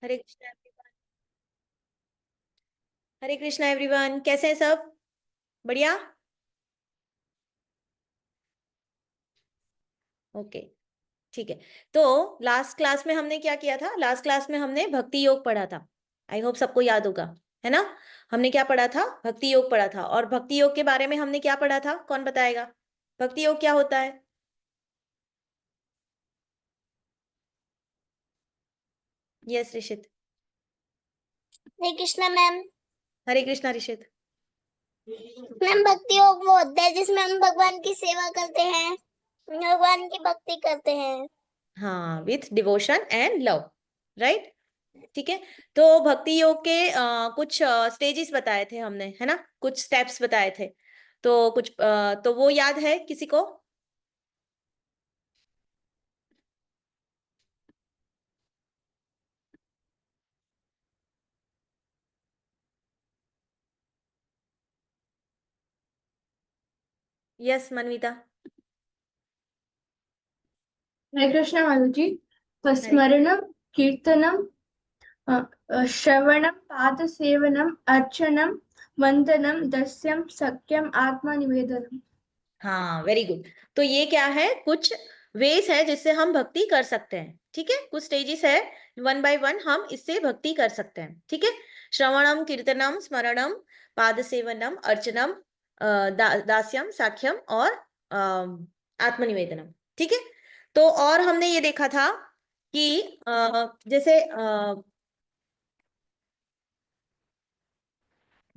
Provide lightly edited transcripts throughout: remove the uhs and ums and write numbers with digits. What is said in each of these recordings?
हरे Krishna everyone. हरे Krishna everyone, कैसे हैं सब? बढ़िया। ओके, ठीक है। तो लास्ट क्लास में हमने क्या किया था? लास्ट क्लास में हमने भक्ति योग पढ़ा था। आई होप सबको याद होगा, है ना? हमने क्या पढ़ा था? भक्ति योग पढ़ा था। और भक्ति योग के बारे में हमने क्या पढ़ा था? कौन बताएगा? भक्ति योग क्या होता है? यस ऋषित। हरे कृष्णा मैम। हरे कृष्णा ऋषित। मैम भक्ति योग वो होता है जिसमें हम भगवान की सेवा करते हैं, भगवान की भक्ति करते हैं। हाँ, with devotion and love, right. ठीक है। तो भक्ति योग के कुछ स्टेजेस बताए थे हमने, है ना? कुछ स्टेप्स बताए थे। तो कुछ तो वो याद है किसी को? यस मनविता। हरे कृष्ण माधु जी। हरे। स्मरणम, कीर्तनम, श्रवणम, पाद सेवनम, अर्चनम, वंदनम, दस्यम, सख्यम, आत्मा निवेदनम। हाँ, वेरी गुड। तो ये क्या है? कुछ वेज है जिससे हम भक्ति कर सकते हैं। ठीक है, कुछ स्टेजेस है, वन बाय वन हम इससे भक्ति कर सकते हैं। ठीक है। श्रवणम, कीर्तनम, स्मरणम, पाद सेवनम, अर्चनम, दास्यम, साख्यम और आत्मनिवेदनम। ठीक है। तो और हमने ये देखा था कि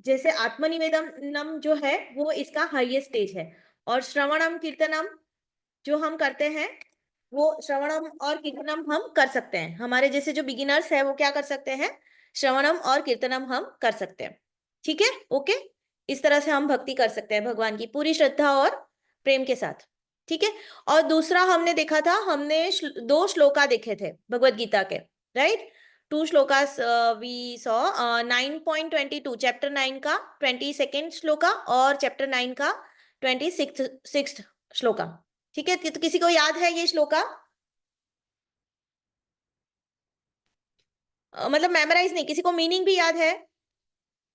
जैसे आत्मनिवेदनम जो है वो इसका हाईएस्ट स्टेज है। और श्रवणम कीर्तनम जो हम करते हैं, वो श्रवणम और कीर्तनम हम कर सकते हैं। हमारे जैसे जो बिगिनर्स है वो क्या कर सकते हैं? श्रवणम और कीर्तनम हम कर सकते हैं। ठीक है, ओके। इस तरह से हम भक्ति कर सकते हैं भगवान की पूरी श्रद्धा और प्रेम के साथ। ठीक है। और दूसरा हमने देखा था, हमने दो श्लोका देखे थे भगवत गीता के, right. Two shlokas we saw. 9.22 chapter 9 का 22nd श्लोका और चैप्टर 9 का 26th श्लोका। ठीक है। तो किसी को याद है ये श्लोका? मतलब मेमोराइज नहीं, किसी को मीनिंग भी याद है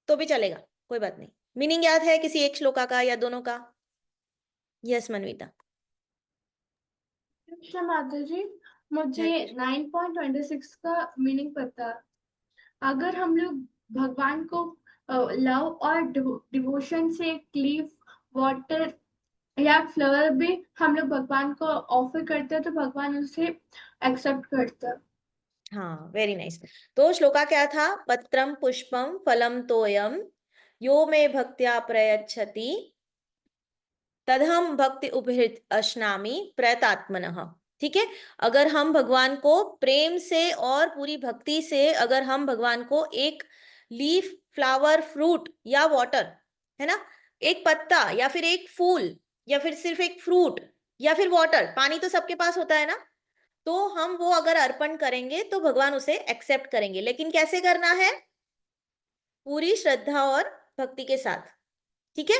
तो भी चलेगा, कोई बात नहीं। मीनिंग याद है किसी एक श्लोका का या दोनों का? यस मनविता। कृष्ण माधु जी, मुझे हरे। 9.26 का मीनिंग पता है। अगर हम लोग भगवान को लव और डिवोशन से एक लीफ, वाटर या फ्लावर भी हम लोग भगवान को ऑफर करते हैं तो भगवान उसे एक्सेप्ट करता है। हाँ, वेरी नाइस। तो श्लोका क्या था? पत्रम पुष्पम फलम तोयम यो मे भक्त्या प्रयच्छति तदहम भक्ति उपहृत अश्नामि प्रयतात्मनः। ठीक है। अगर हम भगवान को प्रेम से और पूरी भक्ति से, अगर हम भगवान को एक लीफ, फ्लावर, फ्रूट या वाटर, है ना, एक पत्ता या फिर एक फूल या फिर सिर्फ एक फ्रूट या फिर वाटर, पानी तो सबके पास होता है ना, तो हम वो अगर अर्पण करेंगे तो भगवान उसे एक्सेप्ट करेंगे। लेकिन कैसे करना है? पूरी श्रद्धा और भक्ति के साथ। ठीक है,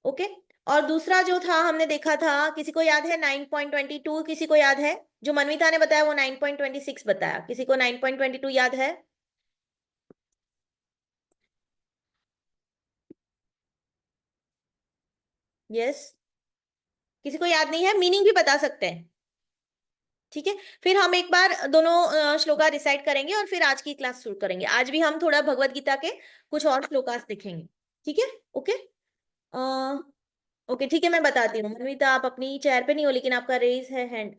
ओके। और दूसरा जो था हमने देखा था, किसी को याद है 9.22? किसी को याद है? जो मनविता ने बताया वो 9.26 बताया। किसी को 9.22 याद है? यस। किसी को याद नहीं है? मीनिंग भी बता सकते हैं। ठीक है। फिर हम एक बार दोनों श्लोका रिसाइट करेंगे और फिर आज की क्लास शुरू करेंगे। आज भी हम थोड़ा भगवत गीता के कुछ और श्लोकास देखेंगे। ठीक है, ओके। ओके, ठीक है, मैं बताती हूँ। मनविता आप अपनी चेयर पे नहीं हो लेकिन आपका रेज है हैंड।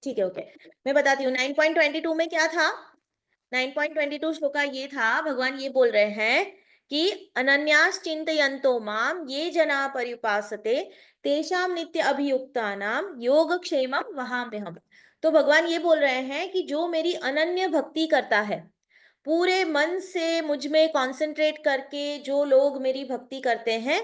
ठीक है, ओके। मैं बताती हूँ 9.22 में क्या था। 9.22 श्लोका ये था, भगवान ये बोल रहे हैं कि अनन्यास चिंतयन्तो माम ये जना पर्युपासते तेषाम नित्य अभियुक्तानाम योगक्षेमम वहाम्यहम्। तो भगवान ये बोल रहे हैं कि जो मेरी अनन्य भक्ति करता है, पूरे मन से मुझ में कंसंट्रेट करके जो लोग मेरी भक्ति करते हैं,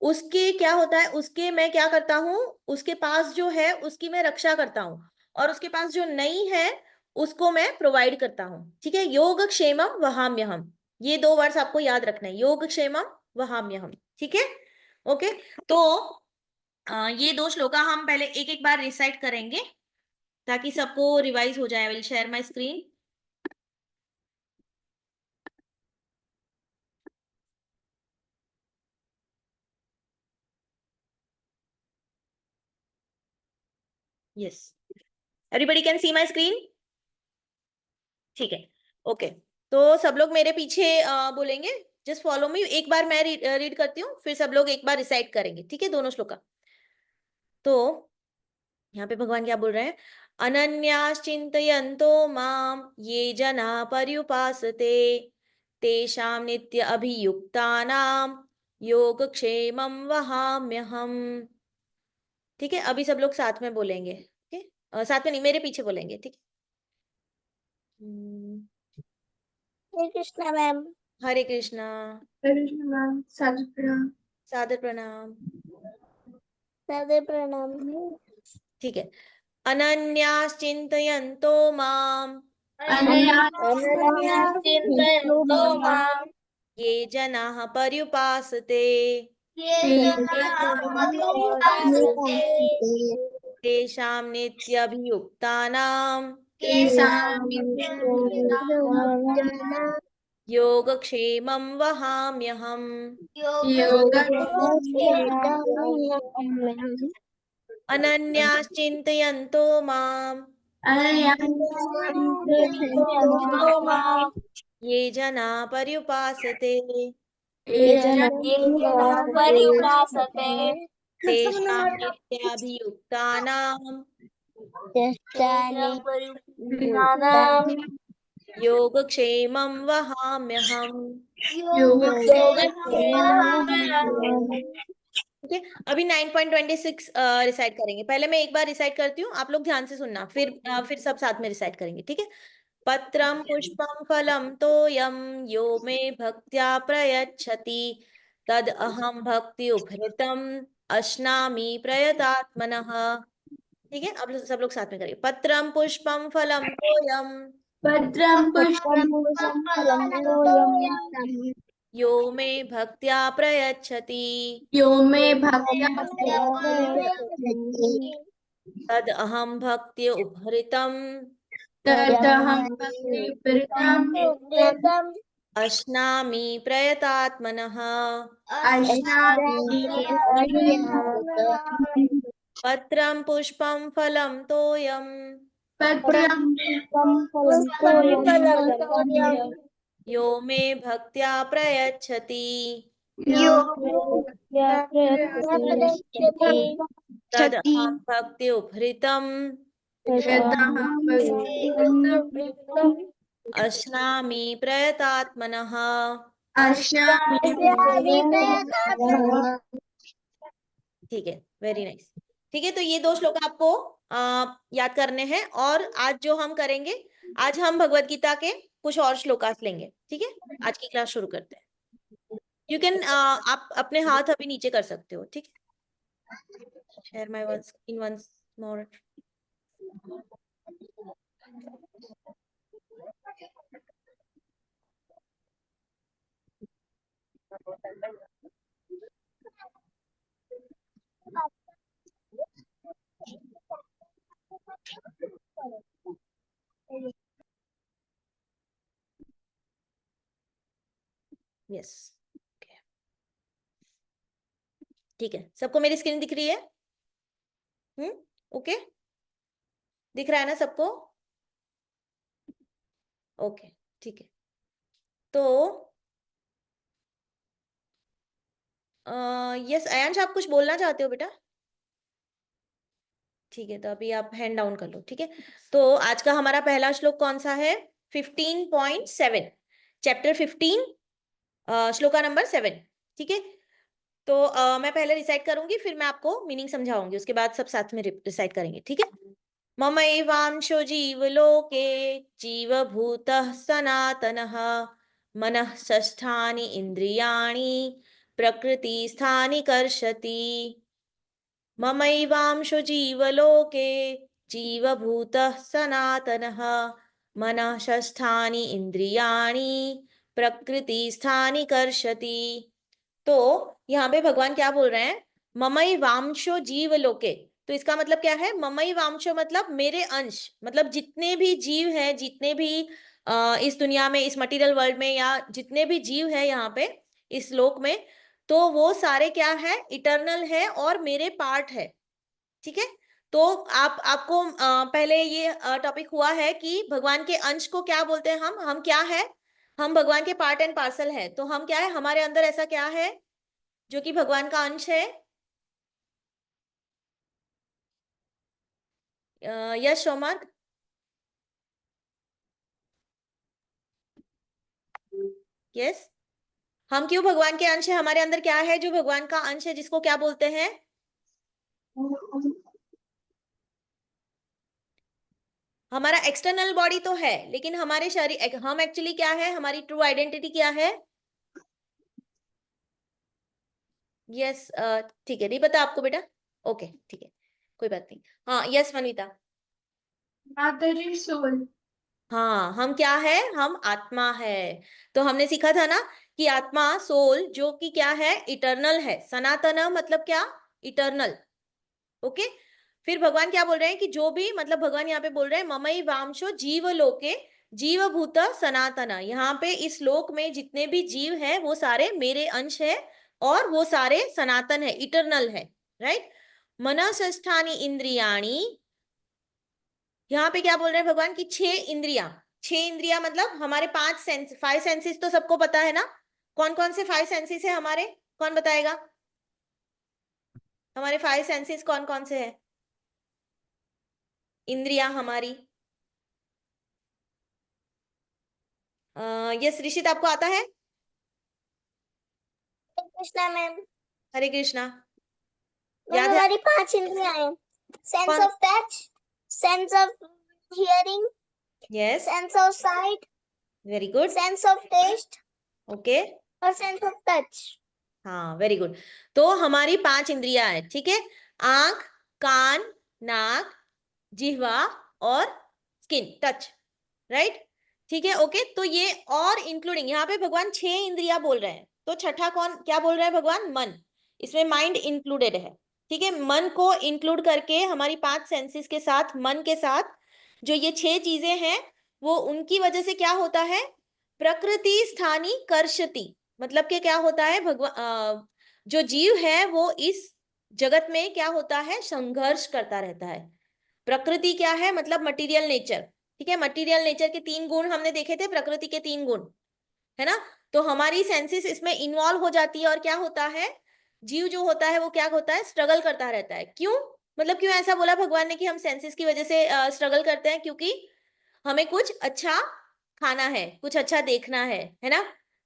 उसके क्या होता है? उसके मैं क्या करता हूँ? उसके पास जो है उसकी मैं रक्षा करता हूँ, और उसके पास जो नहीं है उसको मैं प्रोवाइड करता हूँ। ठीक है। योग क्षेमम वहाम्यहम, ये दो वर्ड्स आपको याद रखना है, योग क्षेमम वहाम्यहम। ठीक है, ओके। तो ये दो श्लोका हम पहले एक एक बार रिसाइट करेंगे। ताकि सबको रिवाइज हो जाए। I will share my screen. Yes, everybody can see my screen? ठीक है, ओके। तो सब लोग मेरे पीछे बोलेंगे, जस्ट फॉलो मी। एक बार मैं रीड करती हूँ, फिर सब लोग एक बार रिसाइट करेंगे, ठीक है, दोनों श्लोका। तो यहाँ पे भगवान क्या बोल रहे हैं? अनन्याश्चिन्तयन्तो माम ये जना पर्युपासते तेषां नित्य अभियुक्तानां योगक्षेमं वहाम्यहम्। ठीक है, अभी सब लोग साथ में बोलेंगे, ठीक है, साथ में नहीं, मेरे पीछे बोलेंगे, ठीक है। हरे कृष्णा मैम। हरे कृष्णा। मैम, सादर प्रणाम। सादर प्रणाम। सादर प्रणाम। ठीक है, अनन्याश्चिन्तयन्तो माम अनन्याश्चिन्तयन्तो माम् ये जनाः पर्युपासते तेषां नित्यभियुक्तानां योगक्षेमं वहाम्यहम्। अनन्याश्चिन्तयन्तो माम् ये जना पर्युपासते तेषां नित्याभियुक्तानां योगक्षेमं वहाम्यहम्। ठीक है, अभी 9.26 रिसाइट करेंगे। पहले मैं एक बार रिसाइट करती हूँ, आप लोग ध्यान से सुनना, फिर सब साथ में रिसाइट करेंगे, ठीक है। पत्रम पुष्पम फलम तोयम यो मे भक्त्या प्रयच्छति तद अहम भक्ति उपहृतम अश्नामि प्रयतात्मनः। ठीक है, अब सब लोग साथ में करिए। पत्रम पुष्पम फलम तोयम यो मे भक्त्या प्रयच्छति तद अहम भक्ति उपहृतम अश्नामि प्रयतात्मनः। पत्रम पुष्पम फलम तोयम यो मे भक्त्या प्रयच्छति तद अहम भक्ति उपहृतम अश्नामि प्रयतात्मनः। ठीक है, वेरी नाइस। ठीक है, तो ये दो श्लोक आपको याद करने हैं। और आज जो हम करेंगे, आज हम भगवत गीता के कुछ और श्लोकास लेंगे, ठीक है। आज की क्लास शुरू करते हैं। यू कैन आप अपने हाथ अभी नीचे कर सकते हो, ठीक है। Share my screen once more. Yes, ठीक है, सबको मेरी स्क्रीन दिख रही है? ओके, दिख रहा है ना सबको? ओके, ठीक है। तो यस अयांश, आप कुछ बोलना चाहते हो बेटा? ठीक है, तो अभी आप हैंड डाउन कर लो, ठीक है। तो आज का हमारा पहला श्लोक कौन सा है? 15.7, चैप्टर 15, श्लोका नंबर 7, ठीक है। तो मैं पहले रिसाइट करूंगी, फिर मैं आपको मीनिंग समझाऊंगी, उसके बाद सब साथ में रिसाइट करेंगे, ठीक है। ममैवांशो जीवलोके जीवभूतः सनातनः मनः षष्ठानि इन्द्रियाणि प्रकृतिस्थानि कर्षति। ममैवांशो जीवलोके जीवभूतः सनातनः मनः षष्ठानि इन्द्रियाणि प्रकृतिस्थानि कर्षति। तो यहाँ पे भगवान क्या बोल रहे हैं? ममैवांशो जीवलोके, तो इसका मतलब क्या है, ममई वांशो मतलब मेरे अंश, मतलब जितने भी जीव है, जितने भी इस दुनिया में, इस मटेरियल वर्ल्ड में, या जितने भी जीव है यहाँ पे इस लोक में, तो वो सारे क्या है, इटर्नल है और मेरे पार्ट है। ठीक है, तो आपको पहले ये टॉपिक हुआ है कि भगवान के अंश को क्या बोलते हैं हम क्या है, हम भगवान के पार्ट एंड पार्सल है। तो हम क्या है, हमारे अंदर ऐसा क्या है जो कि भगवान का अंश है? यस शोमर्क, यस, हम क्यों भगवान के अंश है, हमारे अंदर क्या है जो भगवान का अंश है, जिसको क्या बोलते हैं? हमारा एक्सटर्नल बॉडी तो है, लेकिन हमारे शरीर, हम एक्चुअली क्या है, हमारी ट्रू आइडेंटिटी क्या है? यस, ठीक है, नहीं पता आपको बेटा? ओके ठीक है, कोई बात नहीं। हाँ यस मनविता। Mother soul. हाँ, हम क्या है, हम आत्मा है। तो हमने सीखा था ना कि आत्मा, सोल, जो कि क्या है, इटर्नल है। सनातन मतलब क्या, इटर्नल। ओके, फिर भगवान क्या बोल रहे हैं कि जो भी, मतलब भगवान यहाँ पे बोल रहे हैं ममई वामशो जीव लोके जीव भूत सनातन, यहाँ पे इस लोक में जितने भी जीव है वो सारे मेरे अंश है और वो सारे सनातन है, इटर्नल है, राइट। मनसष्ठानी इंद्रियाणी, यहाँ पे क्या बोल रहे हैं भगवान की 6 इंद्रियां, 6 इंद्रियां मतलब हमारे 5 सेंस, 5 सेंसेस तो सबको पता है ना। कौन कौन से 5 सेंसेस है हमारे, कौन बताएगा? हमारे 5 सेंसेस कौन कौन से है, इंद्रियां हमारी? यस ऋषित, आपको आता है? कृष्णा मैम, हरे कृष्णा, मैम याद है? हमारी 5 इंद्रियां हैं। सेंस कौन? Of touch, sense of hearing, yes, sense of sight, very good, sense of taste okay, और सेंस ऑफ टच। हाँ वेरी गुड। तो हमारी 5 इंद्रियां हैं, ठीक है, आंख, कान, नाक, जिह्वा और स्किन, टच, राइट। ठीक है, ओके, तो ये और इंक्लूडिंग यहाँ पे भगवान 6 इंद्रियां बोल रहे हैं, तो छठा कौन क्या बोल रहे हैं भगवान? मन, इसमें माइंड इंक्लूडेड है। ठीक है, मन को इंक्लूड करके हमारी 5 सेंसेस के साथ, मन के साथ जो ये 6 चीजें हैं, वो उनकी वजह से क्या होता है, प्रकृति स्थानी कर्षति, मतलब कि क्या होता है, भगवान जो जीव है वो इस जगत में क्या होता है, संघर्ष करता रहता है। प्रकृति क्या है, मतलब मटेरियल नेचर। ठीक है, मटेरियल नेचर के 3 गुण हमने देखे थे, प्रकृति के 3 गुण, है ना। तो हमारी सेंसेस इसमें इन्वॉल्व हो जाती है और क्या होता है, जीव जो होता है वो क्या होता है, स्ट्रगल करता रहता है। क्यों, मतलब क्यों ऐसा बोला भगवान ने कि हम सेंसेस की वजह से स्ट्रगल करते हैं? क्योंकि हमें कुछ अच्छा खाना है, कुछ अच्छा देखना है ना,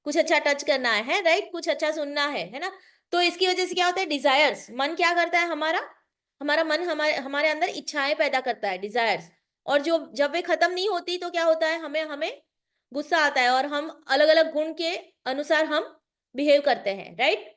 कुछ अच्छा टच करना है, राइट, कुछ अच्छा सुनना है ना। तो इसकी वजह से क्या होता है, डिजायर्स, मन क्या करता है हमारा, हमारा मन हमारे हमारे अंदर इच्छाएं पैदा करता है, डिजायर्स। और जो जब वे खत्म नहीं होती तो क्या होता है, हमें हमें गुस्सा आता है और हम अलग अलग गुण के अनुसार हम बिहेव करते हैं, राइट।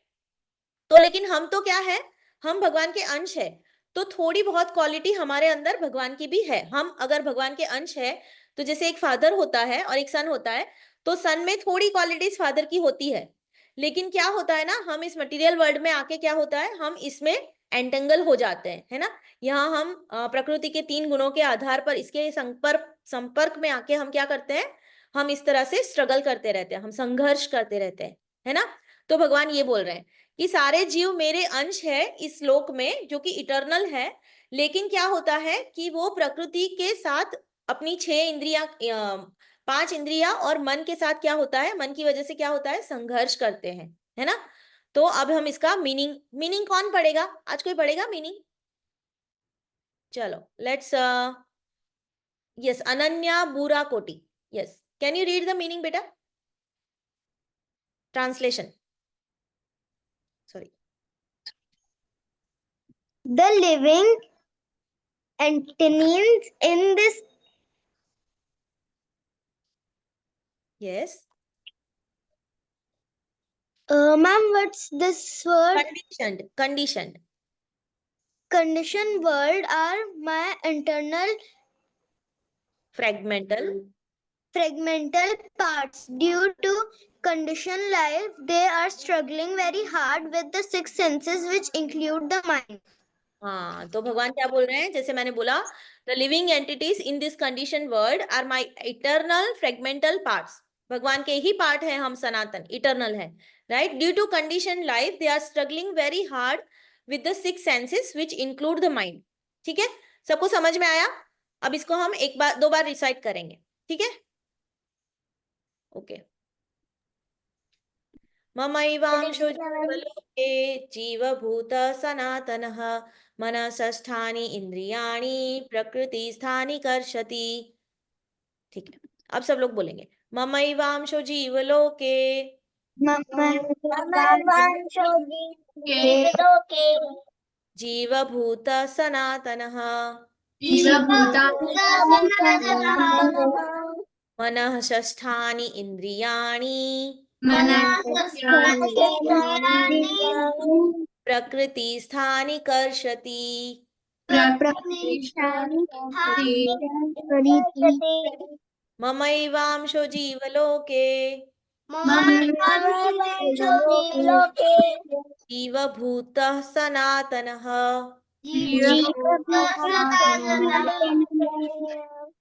तो लेकिन हम तो क्या है, हम भगवान के अंश है, तो थोड़ी बहुत क्वालिटी हमारे अंदर भगवान की भी है। हम अगर भगवान के अंश है, तो जैसे एक फादर होता है और एक सन होता है, तो सन में थोड़ी क्वालिटीज फादर की होती है। लेकिन क्या होता है ना, हम इस मटेरियल वर्ल्ड में आके क्या होता है, हम इसमें एंटेंगल हो जाते हैं, है ना। यहाँ हम प्रकृति के 3 गुणों के आधार पर इसके संपर्क में आके हम क्या करते हैं, हम इस तरह से स्ट्रगल करते रहते हैं, हम संघर्ष करते रहते हैं, है ना। तो भगवान ये बोल रहे हैं कि सारे जीव मेरे अंश है इस लोक में, जो कि इटर्नल है। लेकिन क्या होता है कि वो प्रकृति के साथ अपनी 6 इंद्रियां, 5 इंद्रियां और मन के साथ क्या होता है, मन की वजह से क्या होता है, संघर्ष करते हैं, है ना। तो अब हम इसका मीनिंग कौन पढ़ेगा आज, कोई पढ़ेगा मीनिंग? चलो लेट्स, यस, अनन्या बुरा कोटी, yes, can you read the meaning बेटा, translation, sorry. The living entities in this. Yes, Ma'am, what's this word? Conditioned Conditioned world are my internal fragmental parts. Due to conditioned life, they are struggling very hard with the 6 senses, which include the mind. हाँ, तो भगवान क्या बोल रहे हैं, जैसे मैंने बोला, the living entities in this condition world are my eternal fragmental parts. भगवान के ही पार्ट है हम, सनातन इटर्नल है, right. Due to condition life they are struggling very hard with the six senses which include the mind. ठीक है, सबको समझ में आया? अब इसको हम एक बार दो बार रिसाइट करेंगे, ठीक है? ओके। ममैवांशो जीवलोके जीवभूत सनातनः मनसस्थानि इंद्रियाणि प्रकृतिस्थानि कर्षति। ठीक है, अब सब लोग बोलेंगे, ममैवांशो जीवलोके ममैवांशो जीवलोके जीवभूत सनातनः मनःषष्ठानि इंद्रियाणि प्रकृतिस्थानि कर्षति। ममैवांशो जीवलोके जीवभूतः सनातनः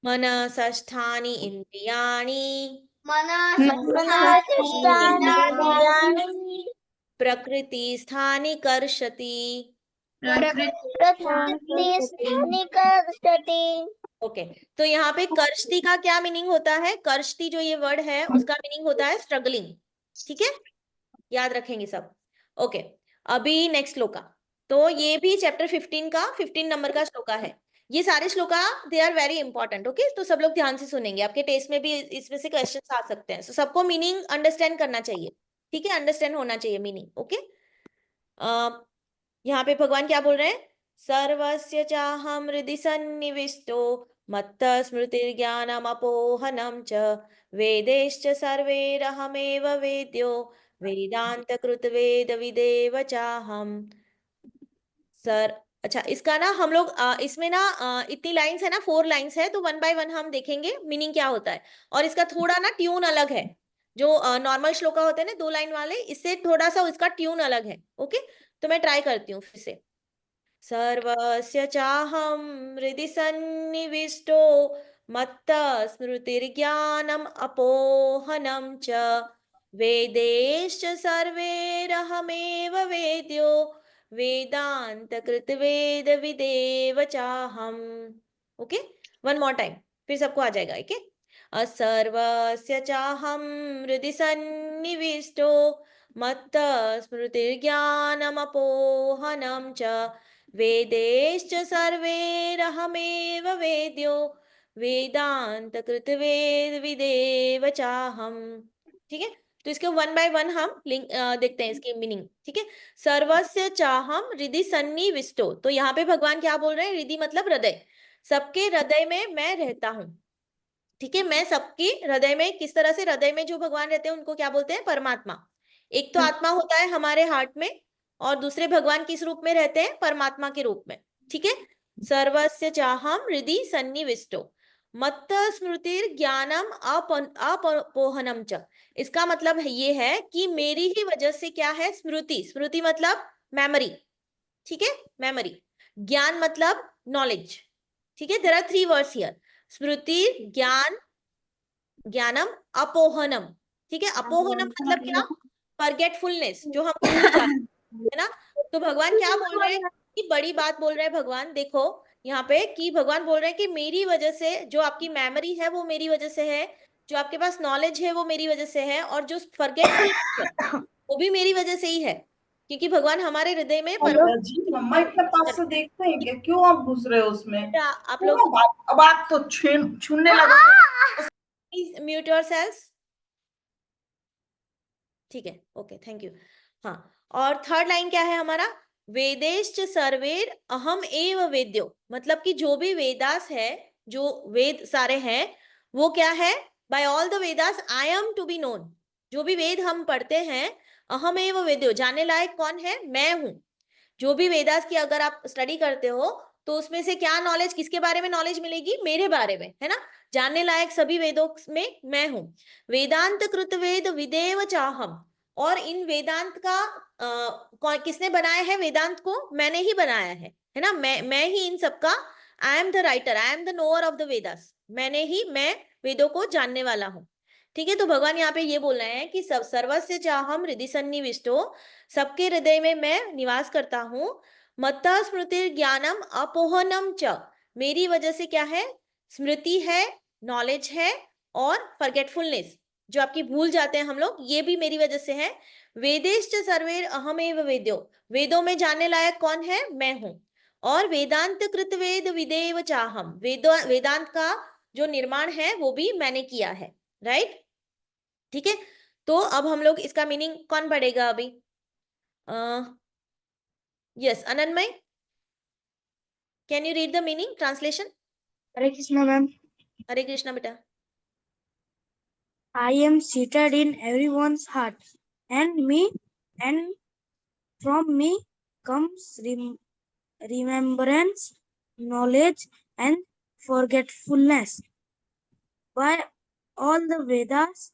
मनसष्ठानि इंद्रियाणि प्रकृतिस्थानि कर्षति। ओके, तो यहाँ पे कर्षति का क्या मीनिंग होता है? कर्षति जो ये वर्ड है उसका मीनिंग होता है स्ट्रगलिंग। ठीक है, याद रखेंगे सब। ओके, अभी नेक्स्ट श्लोका। तो ये भी चैप्टर 15 का 15 नंबर का श्लोका है। ये सारे shloka they are very important. Okay, तो सब लोग ध्यान से सुनेंगे, आपके टेस्ट में भी इसमें से क्वेश्चंस आ सकते हैं। तो सबको मीनिंग अंडरस्टैंड करना चाहिए, ठीक है, अंडरस्टैंड होना चाहिए मीनिंग। ओके, यहाँ पे भगवान क्या बोल रहे हैं? सर्वस्य चाहं हृदि सन्निविष्टो मत्तः स्मृतिर्ज्ञानमपोहनं च वेदैश्च सर्वैरहमेव वेद्यो वेदांतकृत वेद विदेव चाहम। सर, अच्छा, इसका ना हम लोग इसमें ना इतनी लाइंस है ना, 4 लाइंस है, तो 1 बाय 1 हम देखेंगे मीनिंग क्या होता है। और इसका थोड़ा ना ट्यून अलग है, जो नॉर्मल श्लोका होते हैं ना 2 लाइन वाले, इससे थोड़ा सा इसका ट्यून अलग है। ओके, तो मैं ट्राई करती हूँ फिर से। सर्वस्य चाहं हृदि सन्निविष्टो मत्तः स्मृतिर्ज्ञानम् अपोहनं च वेदैश्च सर्वैरहमेव वेद्यो वेदांतकृत वेद विदेव चाहम्। ओके, 1 मोर टाइम, फिर सबको आ जाएगा। ओके, सर्वस्य चाहं हृदि सन्निविष्टो मत्तः स्मृतिर्ज्ञानमपोहनं च वेदैश्च सर्वैरहमेव वेद्यो वेदांतकृत वेद विदेव चाहम्। ठीक है, तो इसके 1 बाय 1 हम लिंक देखते हैं इसकी मीनिंग। ठीक है, सर्वस्य चाहम हृदि सन्निविष्टो, तो यहाँ पे भगवान क्या बोल रहे हैं? हृदि मतलब हृदय, सबके हृदय में मैं रहता हूँ। ठीक है, मैं सबकी हृदय में, किस तरह से? हृदय में जो भगवान रहते हैं उनको क्या बोलते हैं? परमात्मा। एक तो आत्मा होता है हमारे हार्ट में, और दूसरे भगवान किस रूप में रहते हैं? परमात्मा के रूप में। ठीक है, सर्वस्य चाहम हृदि सन्निविष्टो मत्त स्मृतिर ज्ञानम अपोहनम च। इसका मतलब ये है कि मेरी ही वजह से क्या है? स्मृति, स्मृति मतलब मेमोरी। ठीक है, मेमोरी। ज्ञान मतलब नॉलेज। ठीक है, देयर आर 3 वर्ड्स हियर, स्मृति, ज्ञान, ज्ञानम, अपोहनम। ठीक है, अपोहनम मतलब क्या? फॉरगेटफुलनेस, जो हम भूल जाते है ना। तो भगवान क्या बोल रहे हैं? कि बड़ी बात बोल रहे हैं भगवान। देखो यहाँ पे कि भगवान बोल रहे हैं कि मेरी वजह से जो आपकी मेमोरी है वो मेरी वजह से है, जो आपके पास नॉलेज है वो मेरी वजह से है, और जो फॉरगेटफुल है वो भी मेरी वजह से ही है, क्योंकि भगवान हमारे हृदय में जी मम्मा इतना पास से देखते हैं क्या? क्यों आप घुस रहे हो उसमें? आप लोग अब आप तो छूने लगे। Please mute yourselves. ठीक है, ओके, थैंक यू। हाँ, और थर्ड लाइन क्या है हमारा? वेदेश्च सर्वेर अहम एव वेद्यो, मतलब कि जो भी वेदास है, जो वेद सारे हैं, वो क्या है? By all the Vedas I am to be known. जो भी वेद हम पढ़ते हैं, अहम एव वेद्यो, जानने लायक कौन है? मैं हूं। जो भी वेदास की अगर आप स्टडी करते हो तो उसमें से क्या नॉलेज, किसके बारे में नॉलेज मिलेगी? मेरे बारे में, है ना। जानने लायक सभी वेदों में मैं हूं। वेदांत कृत वेद विदेव चाहम, और इन वेदांत का किसने बनाया है? वेदांत को मैंने ही बनाया है ना। मैं ही इन सबका, I am the writer, I am the knower of the Vedas. मैं वेदों को जानने वाला हूँ। ठीक है, तो भगवान यहाँ पे ये बोल रहे हैं कि सब सर्वस्य चाहम हृदय सन्निविष्टो, सबके हृदय में मैं निवास करता हूँ। मत्तः स्मृति ज्ञानम अपोहनम च, मेरी वजह से क्या है? स्मृति है, नॉलेज है, और फॉरगेटफुलनेस, जो आपकी भूल जाते हैं हम लोग, ये भी मेरी वजह से है। वेदेश्च सर्वेर अहमेव वेद्यो, वेदों में जानने लायक कौन है? मैं हूं। और वेदांत कृत वेद विदेव चाहम, वेदांत का जो निर्माण है वो भी मैंने किया है। राइट, ठीक है। तो अब हम लोग इसका मीनिंग कौन पढ़ेगा अभी? Yes, Ananmay, can you read the meaning, translation? Hare Krishna ma'am. Hare Krishna बेटा। I am seated in everyone's heart, and from me comes remembrance, knowledge, and forgetfulness. By all the Vedas,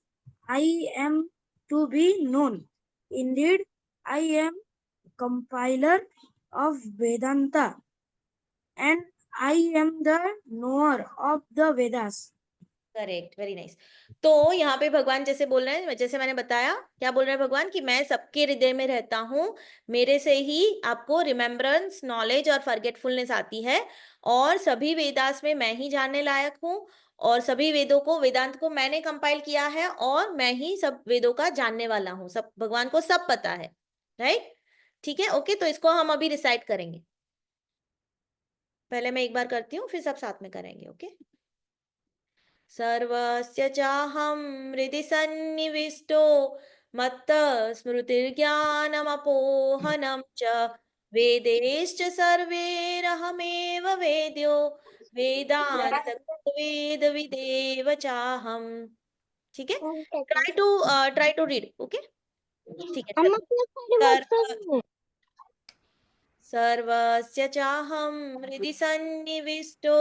I am to be known. Indeed, I am compiler of Vedanta, and I am the knower of the Vedas. Correct, very nice. तो यहाँ पे भगवान जैसे बोल रहे हैं, जैसे मैंने बताया, क्या बोल रहे हैं भगवान? कि मैं सबके हृदय में रहता हूँ, मेरे से ही आपको रिमेम्बरेंस, नॉलेज और फॉरगेटफुलनेस आती है, और सभी वेदास में मैं ही जानने लायक हूँ, और सभी वेदों को, वेदांत को मैंने कंपाइल किया है, और मैं ही सब वेदों का जानने वाला हूँ। सब भगवान को सब पता है। राइट, ठीक है, ओके। तो इसको हम अभी रिसाइट करेंगे। पहले मैं एक बार करती हूँ, फिर सब साथ में करेंगे। ओके। सर्वस्य चाहं हृदि सन्निविष्टो, मत्तः स्मृतिर्ज्ञानमपोहनं च, वेदैश्च सर्वैरहमेव वेद्यो, वेदान्तवेद विदेव चाहम्। ठीक है, ट्राई टू रीड। ओके, ठीक है, चलो। सर्वस्य चाहं हृदि सन्निविष्टो,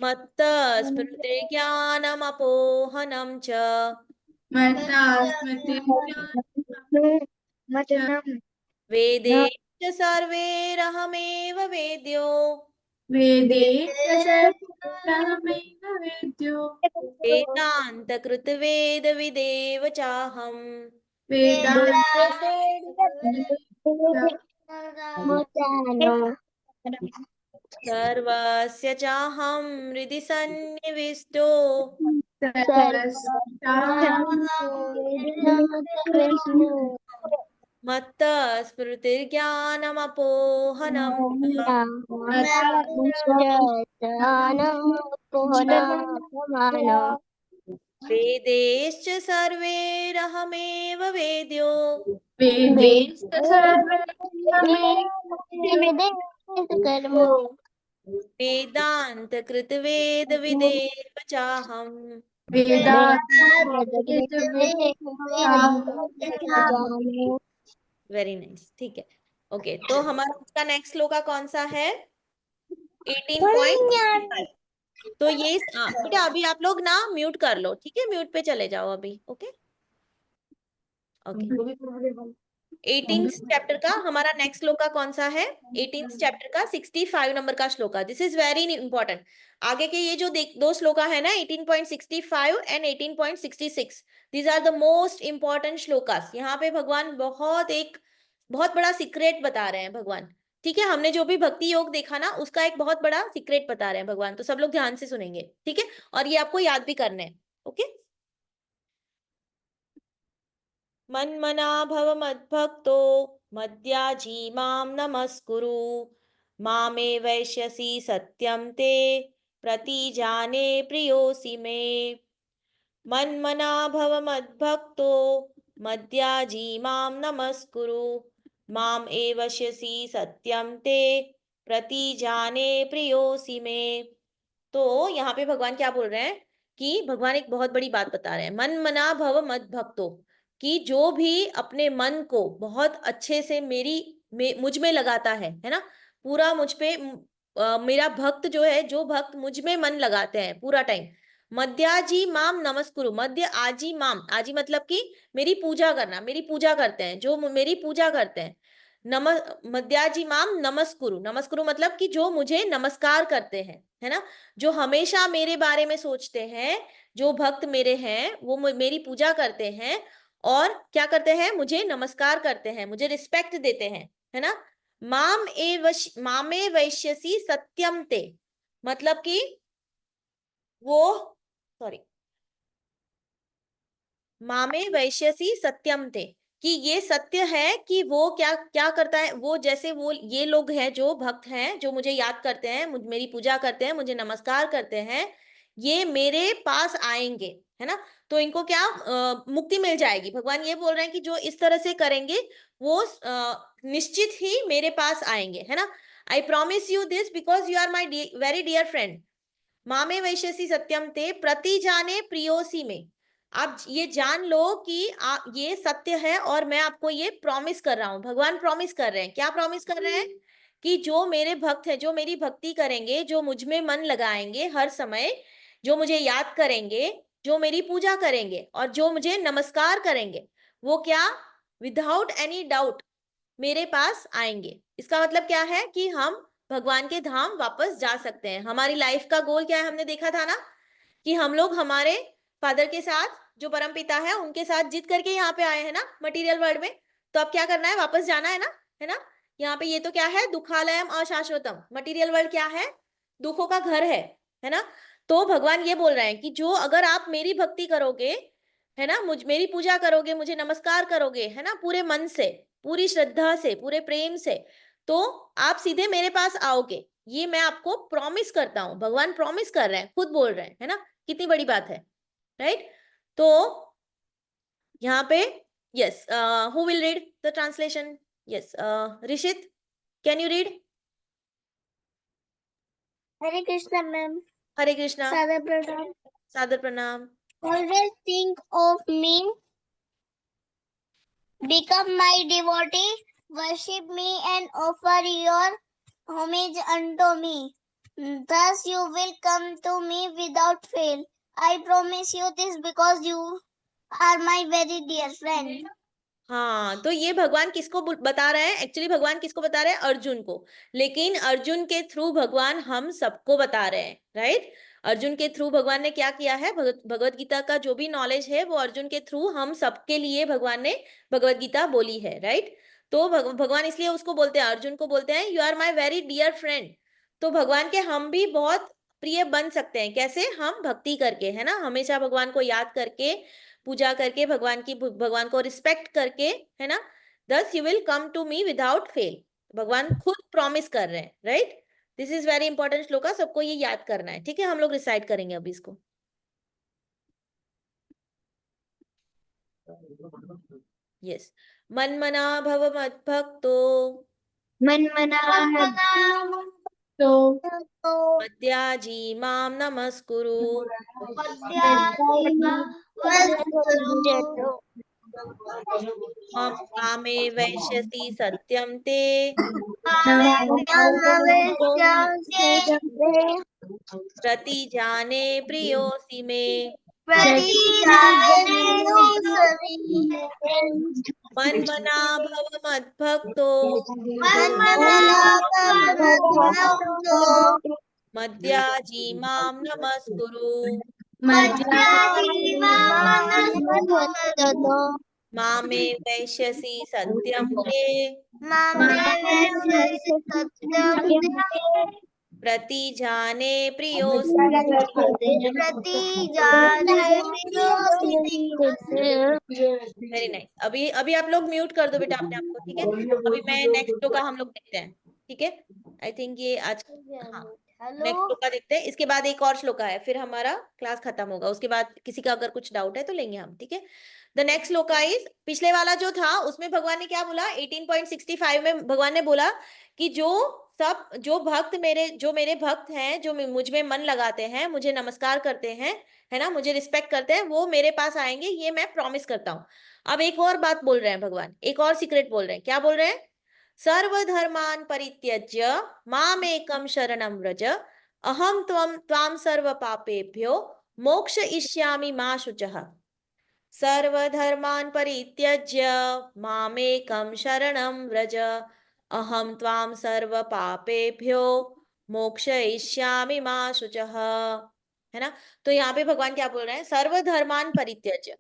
मत्तः स्मृतिर्ज्ञानमपोहनं च, वेदैश्च सर्वैरहमेव वेद्यो, वेदान्तकृतवेद विदेव चाहम्। सर्वस्य चाहं हृदि सन्निविष्टो, मत्तः स्मृतिर्ज्ञानमपोहनं च, वेदैश्च सर्वैरहमेव वेद्यो, वेदान्तकृतवेद विदेव चाहम्। वेरी नाइस, ठीक है, ओके। तो हमारा उसका नेक्स्ट श्लोका कौन सा है? 18.5। तो ये बेटा अभी आप लोग ना म्यूट कर लो, ठीक है, म्यूट पे चले जाओ अभी। Okay okay. 18th चैप्टर का हमारा नेक्स्ट श्लोका कौन सा है? 18th चैप्टर का 65 नंबर का श्लोका। This is very important. आगे के ये जो दो श्लोका है ना, 18.65 and 18.66, these are the most important shlokas. यहाँ पे भगवान बहुत बड़ा सीक्रेट बता रहे हैं भगवान। ठीक है, हमने जो भी भक्ति योग देखा ना, उसका एक बहुत बड़ा सीक्रेट बता रहे हैं भगवान। तो सब लोग ध्यान से सुनेंगे, ठीक है, और ये आपको याद भी करने हैं। ओके। मन्मना भव मद्भक्तो, मद्याजी मां नमस्कुरु, मामे वैश्यसि सत्यं ते, प्रतिजाने प्रियोसि मे। मन्मना भव मद्भक्तो, मद्याजी मां नमस्कुरु, माम एवश्यसि सत्यं ते, प्रतिजाने प्रियोसि मे। तो यहाँ पे भगवान क्या बोल रहे हैं? कि भगवान एक बहुत बड़ी बात बता रहे हैं। मन मना भव मद भक्तो, कि जो भी अपने मन को बहुत अच्छे से मुझ में लगाता है ना, पूरा मुझ पे मेरा भक्त जो है, जो भक्त मुझ में मन लगाते हैं पूरा टाइम, मध्याजी माम नमस्कुरु, मध्य आजी माम, आजी मतलब कि मेरी पूजा करना, मेरी पूजा करते हैं, जो मेरी पूजा करते हैं। मध्याजी माम नमस्कुरु, नमस्कुरु मतलब कि जो मुझे नमस्कार करते हैं, है ना, जो हमेशा मेरे बारे में सोचते हैं, जो भक्त मेरे हैं वो मेरी पूजा करते हैं और क्या करते हैं, मुझे नमस्कार करते हैं, मुझे रिस्पेक्ट देते हैं, है ना। मामे वैश्यसी सत्यम ते, मतलब कि वो, सॉरी, मामे वैश्यसी सत्यम थे, कि ये सत्य है कि वो क्या क्या करता है, वो जैसे वो ये लोग हैं जो भक्त हैं, जो मुझे याद करते हैं, मेरी पूजा करते हैं, मुझे नमस्कार करते हैं, ये मेरे पास आएंगे, है ना। तो इनको क्या मुक्ति मिल जाएगी। भगवान ये बोल रहे हैं कि जो इस तरह से करेंगे वो निश्चित ही मेरे पास आएंगे, है ना। I promise you this because you are my very dear friend. मामे वैश्यसी सत्यम ते प्रति जाने प्रियोसी में, आप ये जान लो कि ये सत्य है और मैं आपको ये प्रॉमिस कर रहा हूं। भगवान प्रॉमिस कर रहे हैं, क्या प्रॉमिस कर रहे हैं, कि जो मेरे भक्त हैं, जो मेरी भक्ति करेंगे, जो मुझ में मन लगाएंगे हर समय, जो मुझे याद करेंगे, जो मेरी पूजा करेंगे और जो मुझे नमस्कार करेंगे, वो क्या विदाउट एनी डाउट मेरे पास आएंगे। इसका मतलब क्या है कि हम भगवान के धाम वापस जा सकते हैं। हमारी लाइफ का गोल क्या है, हमने देखा था ना, कि हम लोग हमारे फादर के साथ, जो परम पिता है, उनके साथ जीत करके यहाँ पे आए हैं ना मटेरियल वर्ल्ड में। तो अब क्या करना है, वापस जाना है ना, है ना। यहाँ पे ये तो क्या है, दुखालयम अशाश्वतम, मटेरियल वर्ल्ड क्या है, दुखों का घर है ना। तो भगवान ये बोल रहे हैं कि जो अगर आप मेरी भक्ति करोगे, है ना, मेरी पूजा करोगे, मुझे नमस्कार करोगे, है ना, पूरे मन से, पूरी श्रद्धा से, पूरे प्रेम से, तो आप सीधे मेरे पास आओगे। ये मैं आपको प्रॉमिस करता हूं। भगवान प्रॉमिस कर रहे हैं, खुद बोल रहे हैं, है ना। कितनी बड़ी बात है, राइट। तो यहाँ पे yes, who will read the translation? Yes, Rishit, can you read? Hare Krishna ma'am. Hare Krishna. सादर प्रणाम। सादर प्रणाम। Always think of me, become my devotee, worship me and offer your homage unto me. Thus you will come to me without fail. I promise you this because you are my very dear friend. हाँ, तो ये भगवान किसको बता रहे हैं? Actually भगवान किसको बता रहे हैं? अर्जुन को। लेकिन अर्जुन के थ्रू भगवान हम सबको बता रहे हैं, राइट। अर्जुन के थ्रू भगवान ने क्या किया है, भगवत गीता का जो भी नॉलेज है वो अर्जुन के थ्रू हम सबके लिए भगवान ने भगवत गीता बोली है, राइट। तो भगवान इसलिए उसको बोलते हैं, अर्जुन को बोलते हैं, you are my very dear friend. तो भगवान के हम भी बहुत प्रिय बन सकते हैं। कैसे? हम भक्ति करके, है ना, हमेशा भगवान को याद करके, पूजा करके, भगवान को रिस्पेक्ट करके, है ना। Thus you will come to me without fail. भगवान खुद प्रॉमिस कर रहे हैं, right. This is very important shloka, सबको ये याद करना है, ठीक है। हम लोग रिसाइट करेंगे अभी इसको। यस, मनमना भव मद्भक्तो, मद्याजी माम नमस्कुरु, मामे वैश्यसि सत्यम ते, प्रतिजाने प्रियोऽसि मे, मन्मना भव मद्भक्तो, मद्याजी माम नमस्कुरु, मामे वैश्यसि सत्यम ते, प्रतिजाने प्रियोऽसि। Very nice. अभी अभी आप लोग म्यूट कर दो बेटा अपने आप को, ठीक है। अभी मैं नेक्स्ट श्लोका हम लोग देखते हैं, ठीक है। आई थिंक ये आज, हाँ, नेक्स्ट श्लोका देखते हैं। इसके बाद एक और श्लोका है, फिर हमारा क्लास खत्म होगा। उसके बाद किसी का अगर कुछ डाउट है तो लेंगे हम, ठीक है। द नेक्स्ट श्लोका इज, पिछले वाला जो था उसमें भगवान ने क्या बोला, 18.65 में भगवान ने बोला कि जो मेरे भक्त हैं, जो मुझ में मन लगाते हैं, मुझे नमस्कार करते हैं, है ना, मुझे रिस्पेक्ट करते हैं, वो मेरे पास आएंगे, ये मैं प्रॉमिस करता हूँ। अब एक और बात बोल रहे हैं भगवान, एक और सीक्रेट बोल रहे हैं। क्या बोल रहे हैं? सर्वधर्मान परित्यज्य मामेकं शरणं व्रज, अहम त्वां सर्व पापेभ्यो मोक्षयिष्यामि मा शुचः सर्वधर्मान् परित्यज्य मामेकं शरणं व्रज अहं त्वां सर्वपापेभ्यो मोक्षयिष्यामि मा शुचः। है ना। तो यहाँ पे भगवान क्या बोल रहे हैं, सर्वधर्मान परित्यज्य,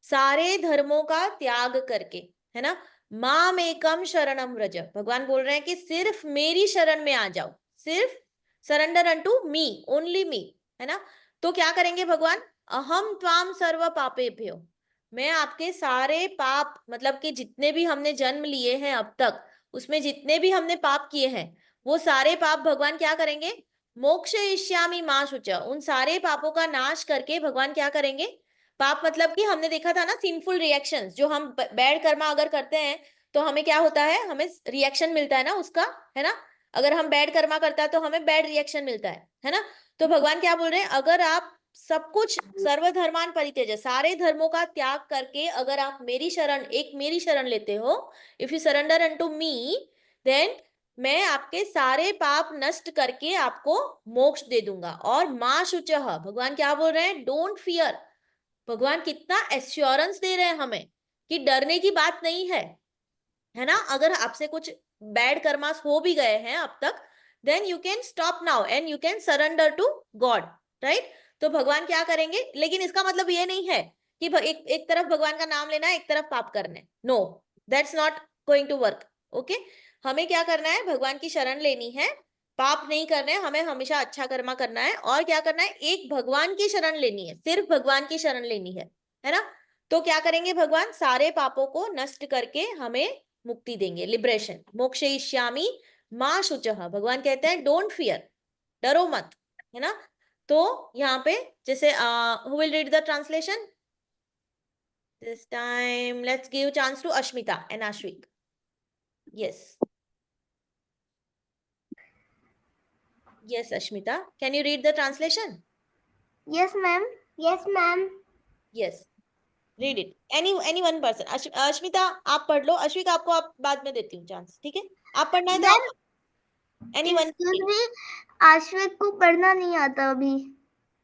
सारे धर्मों का त्याग करके, है ना, मामेकम शरणम व्रज, भगवान बोल रहे हैं कि सिर्फ मेरी शरण में आ जाओ, सिर्फ सरेंडर अनटू मी, ओनली मी, है ना। तो क्या करेंगे भगवान, अहम त्वाम सर्व पापेभ्यो, मैं आपके सारे पाप, मतलब कि जितने भी हमने जन्म लिए हैं अब तक, उसमें जितने भी हमने पाप किए हैं, वो सारे पाप भगवान क्या करेंगे, मोक्षयिष्यामि मा शुच, उन सारे पापों का नाश करके भगवान क्या करेंगे, पाप मतलब कि हमने देखा था ना सिंफुल रिएक्शंस, जो हम बैड कर्मा अगर करते हैं तो हमें क्या होता है, हमें रिएक्शन मिलता है ना उसका, है ना। अगर हम बैड कर्मा करता है तो हमें बैड रिएक्शन मिलता है ना। तो भगवान क्या बोल रहे हैं, अगर आप सब कुछ सर्वधर्मान परित्यज्य, सारे धर्मों का त्याग करके अगर आप मेरी शरण, एक मेरी शरण लेते हो, if you surrender unto me, then मैं आपके सारे पाप नष्ट करके आपको मोक्ष दे दूंगा। और मां शुचः, भगवान क्या बोल रहे हैं, डोंट फियर, भगवान कितना एश्योरेंस दे रहे हैं हमें कि डरने की बात नहीं है ना। अगर आपसे कुछ बैड कर्मास हो भी गए हैं अब तक, then you can stop now and you can surrender to God, right. तो भगवान क्या करेंगे, लेकिन इसका मतलब ये नहीं है कि एक तरफ भगवान का नाम लेना है, एक तरफ पाप करना है, no, that's not going to work. Okay, हमें क्या करना है, भगवान की शरण लेनी है, पाप नहीं करने, हमें हमेशा अच्छा कर्मा करना है, और क्या करना है, एक भगवान की शरण लेनी है, सिर्फ भगवान की शरण लेनी है ना। तो क्या करेंगे भगवान, सारे पापों को नष्ट करके हमें मुक्ति देंगे, लिबरेशन, मोक्षयिष्यामि मां शुचः, भगवान कहते हैं डोंट फियर, डरो मत, है ना। तो यहाँ पे जैसे who will read the translation this time, let's give chance to Ashmita and Ashvik. Yes, yes Ashmita, can you read the translation? Yes, ma'am. Yes, ma'am. Yes, read it, any one person। Ashmita आप पढ़ लो, अश्विक आपको आप बाद में देती हूँ चांस, ठीक है, आप पढ़ना है तो आप एनी वन, Excuse me, आश्विक को पढ़ना नहीं आता अभी।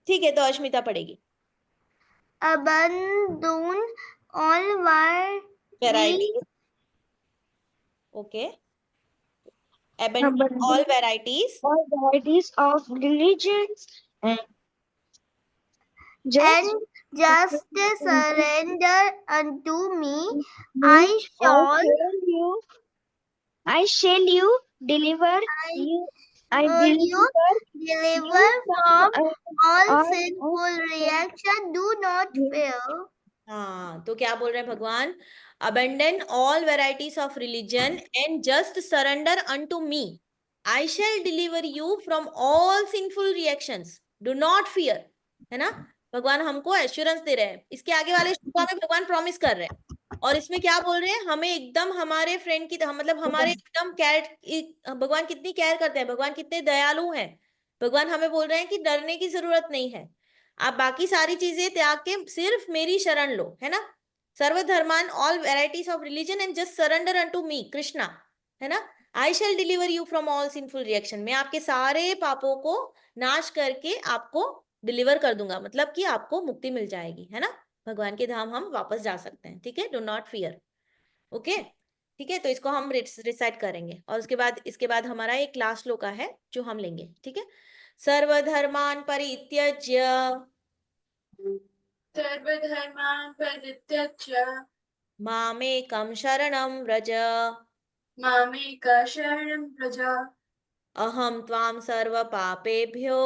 ठीक है, तो अश्मिता पढ़ेगी। Abandon all Varieties, okay, abandon all varieties all varieties of religions and and just just surrender unto me. I I shall you deliver you. I you deliver deliver from all all sinful reaction. Do not fear. हाँ, तो क्या बोल रहे हैं भगवान, abandon all varieties of religion and just surrender unto me, I shall deliver you from all sinful reactions, do not fear, है ना। भगवान हमको एश्योरेंस दे रहे हैं, इसके आगे वाले श्लोक में भगवान प्रॉमिस कर रहे हैं, और इसमें क्या बोल रहे हैं, हमें एकदम हमारे फ्रेंड की तरह, मतलब हमारे एकदम केयर, भगवान कितनी केयर करते हैं, भगवान कितने दयालु हैं, भगवान हमें बोल रहे हैं कि डरने की जरूरत नहीं है, आप बाकी सारी चीजें त्याग के सिर्फ मेरी शरण लो, है ना। सर्वधर्मान all varieties of religion and just surrender unto me Krishna, है ना। I shall deliver you from all sinful reaction, मैं आपके सारे पापों को नाश करके आपको डिलीवर कर दूंगा, मतलब कि आपको मुक्ति मिल जाएगी, है ना, भगवान के धाम हम वापस जा सकते हैं, ठीक है, डू नॉट फियर। ओके, ठीक है, तो इसको हम रिसाइट करेंगे, और उसके बाद इसके बाद हमारा एक लास्ट श्लोक है जो हम लेंगे, ठीक है। सर्वधर्मान परित्यज्य सर्वधर्मान् परित्यज्य मामेकं शरणं व्रज मामेक शरणं व्रज अहं त्वां सर्वपापेभ्यो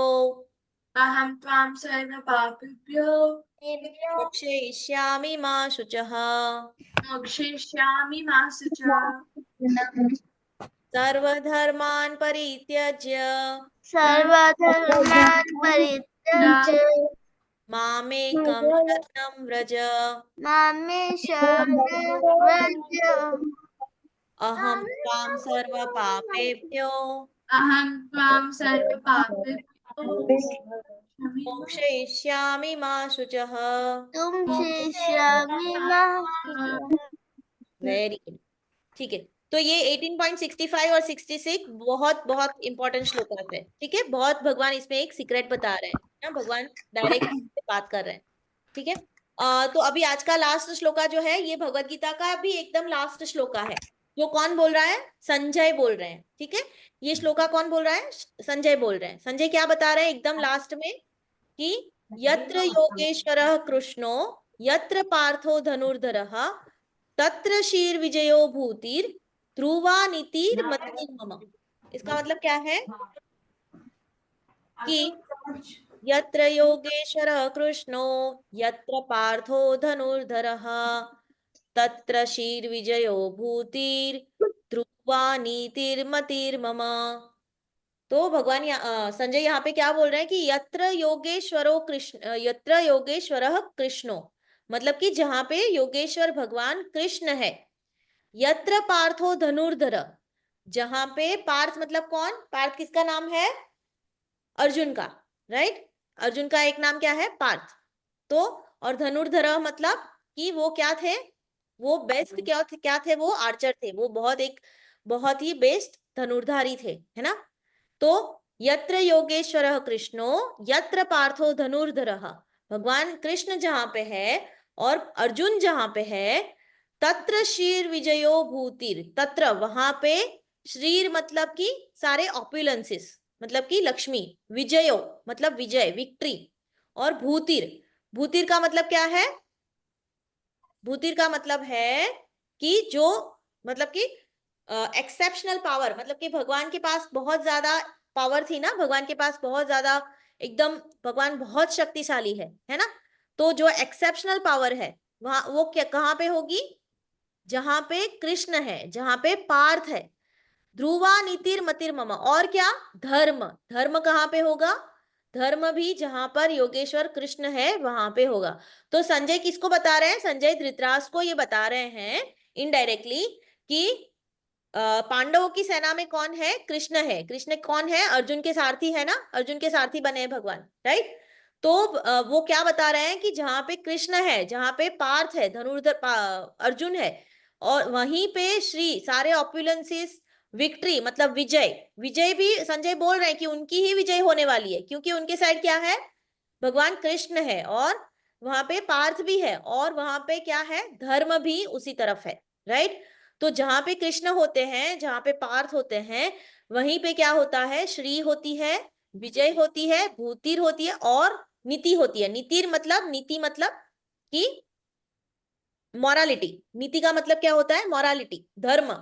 अहं त्वां सर्वपापेभ्यो मोक्षयिष्यामि मा शुचः। मोक्षयिष्यामि मा शुचः। सर्वधर्मान् परित्यज्य सर्वधर्मान् परित्यज्य मामेकं शरणं व्रज मामे शरणं व्रज। अहं त्वां सर्वपापेभ्यो अहं त्वां सर्वपापेभ्यो मोक्षयिष्यामि मा शुचः। तुम शिष्यामि मा। वेरी गुड, ठीक है। तो ये 18.65 और 66 बहुत बहुत इंपॉर्टेंट श्लोक है, ठीक है। बहुत भगवान इसमें एक सीक्रेट बता रहे हैं ना, भगवान डायरेक्ट बात कर रहे हैं, ठीक है। तो अभी आज का लास्ट श्लोका जो है ये भगवत गीता का भी एकदम लास्ट श्लोका है। जो कौन बोल रहा है? संजय बोल रहे हैं, ठीक है। ये श्लोका कौन बोल रहा है? संजय बोल रहे हैं। संजय क्या बता रहे हैं एकदम लास्ट में कि यत्र योगेश्वरः कृष्णो यत्र पार्थो धनुर्धरः तत्र शीर विजयो भूतिर ध्रुवा नीतिर मतिर्मम। इसका मतलब क्या है कि यत्र योगेश्वरः कृष्णो यत्र पार्थो धनुर्धरः तत्र शीर विजयो भूतिर ध्रुवा नीतिर्मतिर्मम। तो भगवान संजय यहाँ पे क्या बोल रहे हैं कि यत्र योगेश्वरः कृष्णो, मतलब कि जहां पे योगेश्वर भगवान कृष्ण है। यत्र पार्थो धनुर्धर, जहां पे पार्थ मतलब कौन? पार्थ किसका नाम है? अर्जुन का, राइट। अर्जुन का एक नाम क्या है? पार्थ। तो और धनुर्धर मतलब कि वो क्या थे? वो बेस्ट क्या थे? वो आर्चर थे, वो बहुत ही बेस्ट धनुर्धारी थे, है ना। तो यत्र योगेश्वरः कृष्णो यत्र पार्थो धनुर्धरः, भगवान कृष्ण जहां पे है और अर्जुन जहां पे है, तत्र श्रीर विजयो भूतिर, तत्र वहां पे श्रीर मतलब कि सारे ऑपुलेंसेस, मतलब कि लक्ष्मी, विजयो मतलब विजय, विक्ट्री, और भूतिर, भूतिर का मतलब क्या है? भूतिर का मतलब है कि जो मतलब कि एक्सेप्शनल पावर, मतलब कि भगवान के पास बहुत ज्यादा पावर थी ना, भगवान के पास बहुत ज्यादा, एकदम भगवान बहुत शक्तिशाली है ना। तो जो एक्सेप्शनल पावर है वहां वो क्या कहाँ पे होगी? जहां पे कृष्ण है, जहां पे पार्थ है। ध्रुवा नीतिर मतिर मम, और क्या? धर्म, धर्म कहाँ पे होगा? धर्म भी जहां पर योगेश्वर कृष्ण है वहां पे होगा। तो संजय किसको बता रहे हैं? संजय धृतराष्ट्र को ये बता रहे हैं इनडायरेक्टली कि पांडवों की सेना में कौन है? कृष्ण है। कृष्ण कौन है? अर्जुन के सारथी है ना, अर्जुन के सारथी बने हैं भगवान, राइट। तो वो क्या बता रहे हैं कि जहां पे कृष्ण है, जहां पे पार्थ है, धनुर्धर अर्जुन है, और वहीं पे श्री सारे ऑपुलेंसेस, विक्ट्री मतलब विजय, विजय भी संजय बोल रहे हैं कि उनकी ही विजय होने वाली है, क्योंकि उनके साइड क्या है? भगवान कृष्ण है, और वहां पे पार्थ भी है, और वहां पे क्या है? धर्म भी उसी तरफ है, राइट। तो जहां पे कृष्ण होते हैं, जहां पे पार्थ होते हैं, वहीं पे क्या होता है? श्री होती है, विजय होती है, भूतिर होती है, और नीति होती है। नीति मतलब कि मॉरालिटी। नीति का मतलब क्या होता है? मॉरालिटी, धर्म,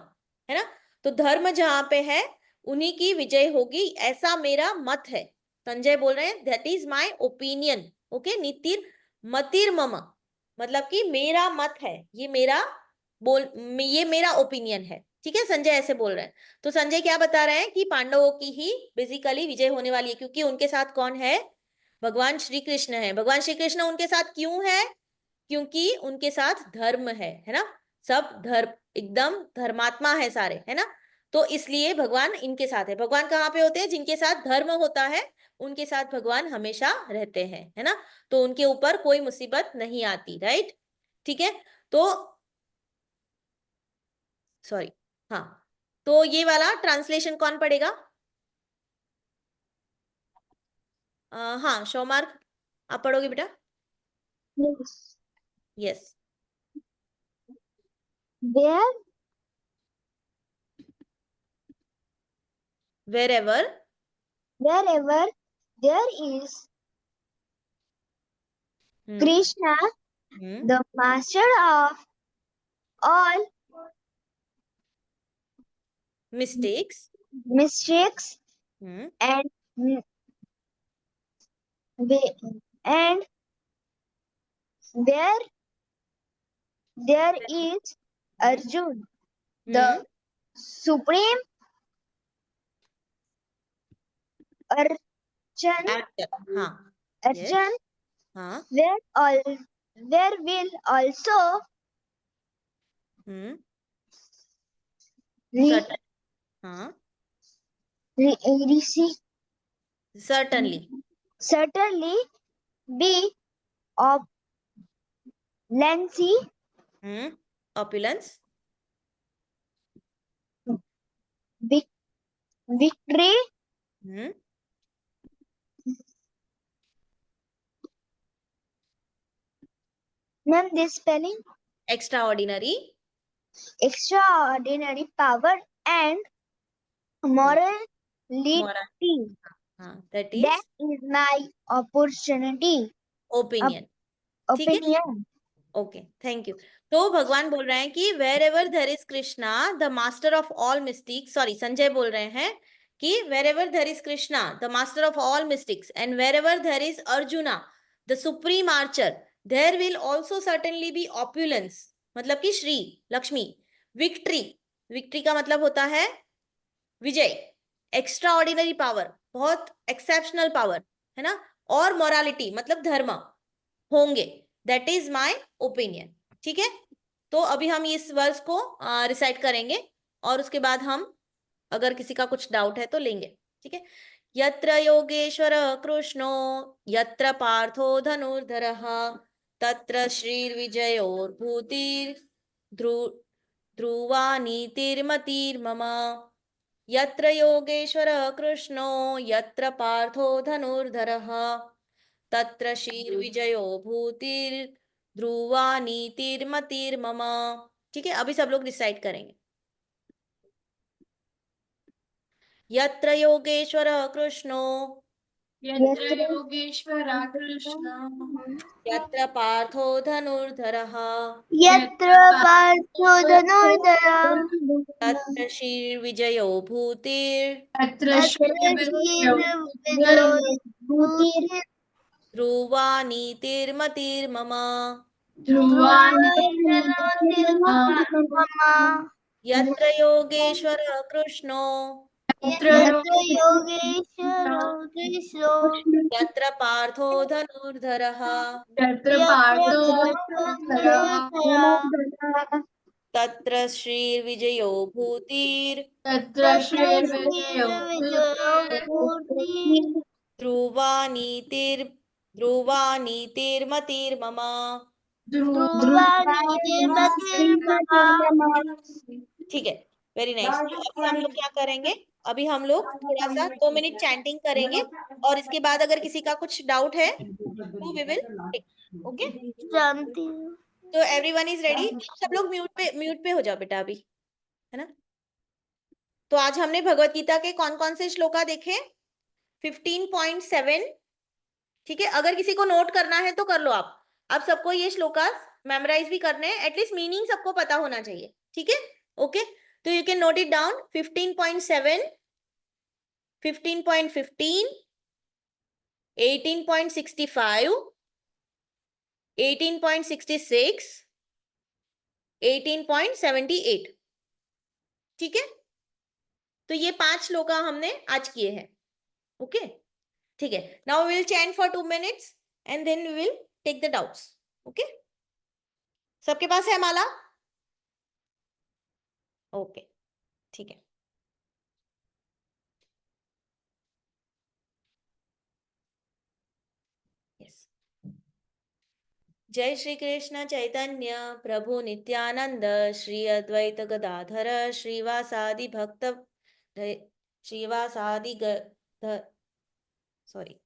है ना। तो धर्म जहां पे है उन्हीं की विजय होगी, ऐसा मेरा मत है। संजय बोल रहे हैं that is my opinion, okay. नीतिर मतिर मम, मतलब कि मेरा मत है, ये मेरा ओपिनियन है, ठीक है। संजय ऐसे बोल रहे हैं। तो संजय क्या बता रहे हैं कि पांडवों की ही बेसिकली विजय होने वाली है, क्योंकि उनके साथ कौन है? भगवान श्री कृष्ण है। भगवान श्री कृष्ण उनके साथ क्यों है? क्योंकि उनके साथ धर्म है ना। सब धर्म, एकदम धर्मात्मा है सारे, है ना। तो इसलिए भगवान इनके साथ है। भगवान कहाँ पे होते हैं? जिनके साथ धर्म होता है उनके साथ भगवान हमेशा रहते हैं, है ना। तो उनके ऊपर कोई मुसीबत नहीं आती, राइट, ठीक है। तो सॉरी, हाँ, तो ये वाला ट्रांसलेशन कौन पढ़ेगा? हाँ, शोमार्क आप पढ़ोगे बेटा? Yes. Yes. Where wherever wherever there is hmm Krishna, hmm the master of all mistakes mistakes, hmm and and where there is Arjun, the hmm supreme Arjun, actor, हाँ, yes, Arjun, हाँ, where will also hmm re, certain, हाँ, receive certainly, certainly be of lengthy opulence, victory. Hmm, Ma'am, this spelling extraordinary, extraordinary power and morality. हाँ, that That is is my opportunity. opinion. ठीक है, Opinion. Okay, thank you. तो भगवान बोल रहे हैं कि wherever there is Krishna the master of all mistakes, sorry Sanjay बोल रहे हैं कि wherever there is Krishna the master of all mistakes and wherever there is Arjuna the supreme archer there will also certainly be opulence, मतलब कि Shri Lakshmi, victory, victory का मतलब होता है विजय, एक्स्ट्रा ऑर्डिनरी पावर, बहुत एक्सेप्शनल पावर है ना, और मोरालिटी मतलब धर्म होंगे, दैट इज माय ओपिनियन। ठीक है, तो अभी हम इस वर्स को रिसाइट करेंगे और उसके बाद हम अगर किसी का कुछ डाउट है तो लेंगे। ठीक है, यत्र योगेश्वर कृष्णो यत्र पार्थो धनुर्धरः तत्र श्रीर्विजयोर्भूतिर् ध्रुवा नीतिर्मतिर्मम, यत्र योगेश्वर कृष्णो यत्र पार्थो धनुर्धरः तत्र श्रीर्विजयो भूतिर्ध्रुवा नीतिर्मतिर्मम। ठीक है, अभी सब लोग डिसाइड करेंगे। यत्र योगेश्वर कृष्णो यत्र योगेश्वरः कृष्णः यत्र पार्थो धनुर्धरः यत्र पार्थो धनुर्धरः तत्र श्रीर्विजयो तत्र तत्र श्रीर्विजयो श्रीर्विजयो ध्रुवा नीतिर्मतिर्मम, यत्र योगेश्वर कृष्णो यत्र योगेश्वरो कृष्णो यत्र पार्थो धनुर्धरः यत्र यत्र पार्थो पार्थो धनुर्धरः धनुर्धरः तत्र श्रीर्विजयो तत्र श्रीर्विजयो श्रीर्विजयो भूतिर् ध्रुवा नीतिर्मतिर्मम। ध्रुवा नीतिर्मतिर्मम। ठीक है, वेरी नाइस। तो अभी हम लोग क्या करेंगे, अभी हम लोग थोड़ा सा 2 मिनट चैंटिंग करेंगे और इसके बाद अगर किसी का कुछ डाउट है तो वी विल टेक। ओके, जानती तो एवरीवन इज रेडी। सब लोग म्यूट पे हो जाओ बेटा अभी, है ना। तो आज हमने भगवत गीता के कौन कौन से श्लोका देखे, 15.7। ठीक है, अगर किसी को नोट करना है तो कर लो आप सबको ये श्लोका मेमोराइज भी करने हैं, एटलीस्ट मीनिंग सबको पता होना चाहिए। ठीक है, ओके, तो you can note it down. 15.7, 15.15, 18.65, 18.66, 18.78। ठीक है, तो ये 5 श्लोका हमने आज किए हैं। ओके, ठीक है, now we will chant for 2 minutes and then we will take the doubts. Okay, सबके पास है माला? ओके, ठीक है। यस, जय श्री कृष्ण चैतन्य प्रभु नित्यानंद श्री अद्वैत गदाधर श्रीवासादि भक्त श्रीवासादि sorry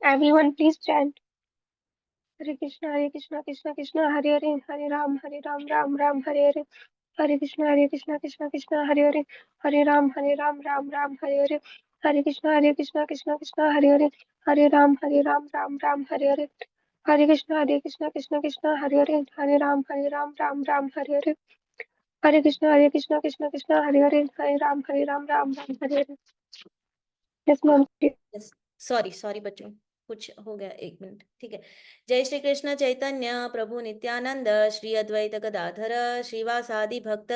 Everyone, please chant Hare Krishna, Krishna Krishna, Hare Hare, Hare Ram, Ram Ram, Hare Hare, Hare Krishna, Krishna Hare Hare, Hare Ram, Ram Ram, Hare Hare, Hare Krishna, Krishna Hare Hare, Hare Ram, Ram Ram, Hare Hare, Hare Krishna, Krishna Hare Hare, Hare Ram, Ram Ram, Hare Hare, Hare Krishna, Krishna Hare Hare, Hare Ram, Ram Ram, Hare Hare. Yes, ma'am. Yes, sorry बच्चों, कुछ हो गया, 1 minute. ठीक है, जय श्री कृष्ण चैतन्य प्रभु नित्यानंद श्री अद्वैत गदाधर श्रीवासादि भक्त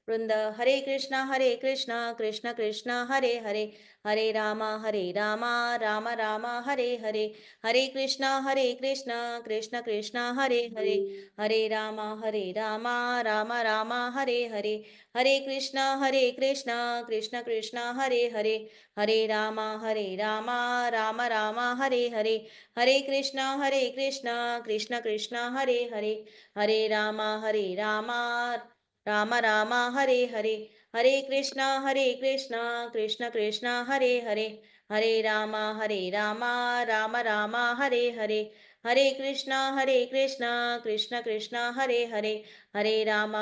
वृंद, हरे कृष्णा कृष्ण कृष्ण हरे हरे, हरे राम राम राम हरे हरे, हरे कृष्णा कृष्ण कृष्ण हरे हरे, हरे राम राम राम हरे हरे, हरे कृष्णा कृष्ण कृष्ण हरे हरे, हरे राम राम राम हरे हरे, हरे कृष्णा कृष्ण कृष्ण हरे हरे, हरे राम राम राम हरे हरे, हरे कृष्णा कृष्ण कृष्ण हरे हरे, हरे राम राम राम हरे हरे, हरे कृष्णा कृष्ण कृष्ण हरे हरे, हरे राम राम राम हरे हरे, हरे कृष्णा कृष्ण कृष्ण हरे हरे, हरे राम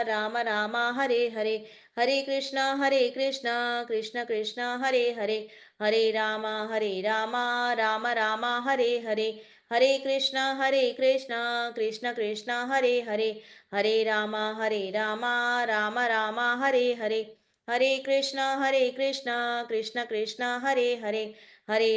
राम राम हरे हरे, हरे कृष्णा कृष्ण कृष्ण हरे हरे, हरे राम राम राम हरे हरे, हरे कृष्णा कृष्ण कृष्ण हरे हरे, हरे राम राम राम हरे हरे, हरे कृष्णा कृष्ण कृष्ण हरे हरे, हरे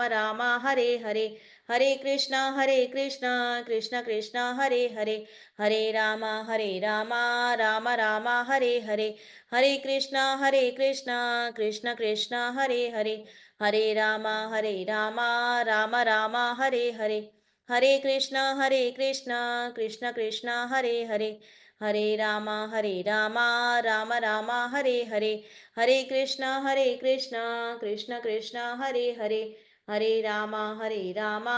राम राम राम हरे हरे, हरे कृष्णा कृष्ण कृष्ण हरे हरे, हरे राम राम राम हरे हरे, हरे कृष्णा कृष्ण कृष्ण हरे हरे, हरे राम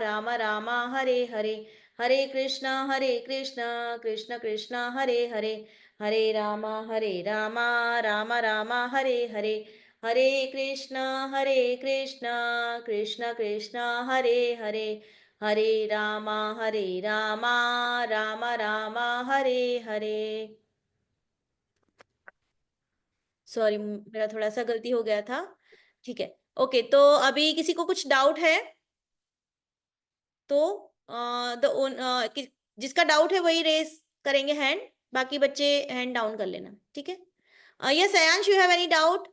राम राम हरे हरे, हरे कृष्णा कृष्ण कृष्ण हरे हरे, हरे राम राम राम हरे हरे, हरे कृष्णा कृष्ण कृष्ण हरे हरे, हरे राम राम राम हरे हरे, हरे कृष्णा कृष्ण कृष्ण हरे हरे, हरे Ram Ram Ram Hare Hare. Sorry, मेरा थोड़ा सा गलती हो गया था। ठीक है, ओके। तो अभी किसी को कुछ डाउट है तो जिसका डाउट है वही रेस करेंगे हैंड, बाकी बच्चे हैंड डाउन कर लेना, ठीक है। Yes Ayansh, you have any doubt?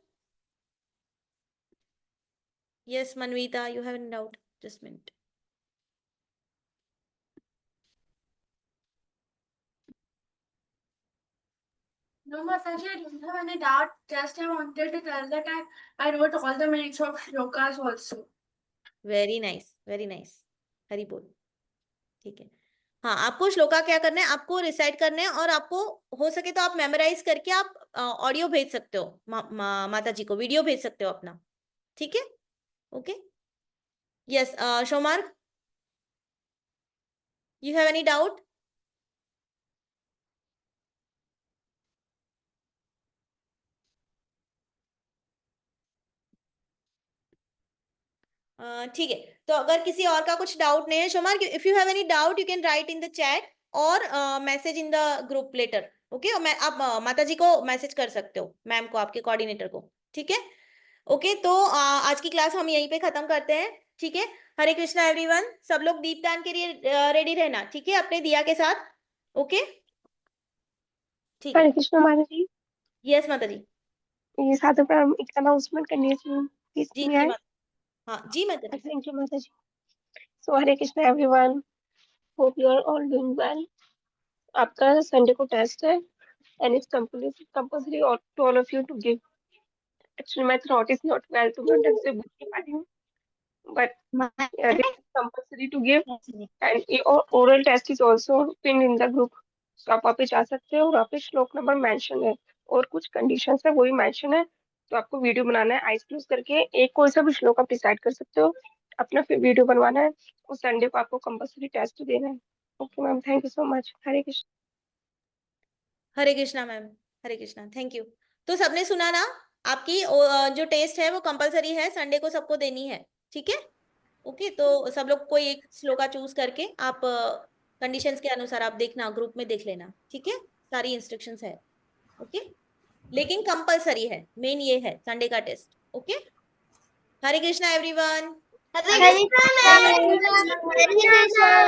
Yes Manvita, you have any doubt? Just minute. No, Mataji, I don't have any doubt. Just I wanted to tell that I wrote all the meanings of shlokas also. Very nice, very nice. Hari बोल। ठीक है, हाँ, आपको श्लोका क्या करना है, आपको recite करना है, और आपको हो सके तो आप मेमोराइज करके आप ऑडियो भेज सकते हो, माता जी को वीडियो भेज सकते हो अपना, ठीक है। ओके, यस शोमार्क, यू हैव एनी डाउट? ठीक है, तो अगर किसी और का कुछ डाउट नहीं है शोमार्क, if you have any doubt you can write in the chat और message in the group later, okay. मैं आप माता जी को मैसेज कर सकते हो, मैम को, आपके कोऑर्डिनेटर को, ठीक है। ओके, तो आज की क्लास हम यहीं पे खत्म करते हैं, ठीक है। हरे कृष्णा एवरीवन, सब लोग दीपदान के लिए रेडी रहना, ठीक है, अपने दिया के साथ, ओके, ठीक है। हरे कृष्ण माता जी, यस माता जी। ये साधु का एक अनाउंसमेंट करनी है प्लीज जी में जी आए। माता, हाँ जी माता जी। थैंक यू माता ji. So Hare Krishna everyone, hope you are all doing well. आपका संडे को टेस्ट है and it's compulsory to all of you to give. Actually my throat is not well to be ढंग से बोल नहीं पा रही हूँ, but it is compulsory to give, and oral test is also pinned in the group, तो आप वहाँ पे जा सकते हो, और वहाँ पे श्लोक नंबर मेंशन है और कुछ कंडीशंस है वो भी मेंशन है। तो आपको वीडियो बनाना है, आइज क्लोज करके एक कोई सा भी श्लोक आप डिसाइड कर सकते हो, अपना फिर वीडियो बनवाना है। उस संडे को आपको कंपल्सरी टेस्ट देना है। Okay ma'am, thank you so much. Hare Krishna. Hare Krishna ma'am, Hare Krishna, thank you. तो सबने सुना ना, आपकी जो टेस्ट है वो कंपलसरी है, संडे को सबको देनी है, ठीक है। ओके, तो सब लोग कोई एक श्लोका चूज करके आप कंडीशंस के अनुसार आप देखना, ग्रुप में देख लेना, ठीक है, सारी इंस्ट्रक्शंस है, ओके। लेकिन कंपलसरी है, मेन ये है संडे का टेस्ट, ओके। हरे कृष्णा एवरीवन। हरे कृष्ण।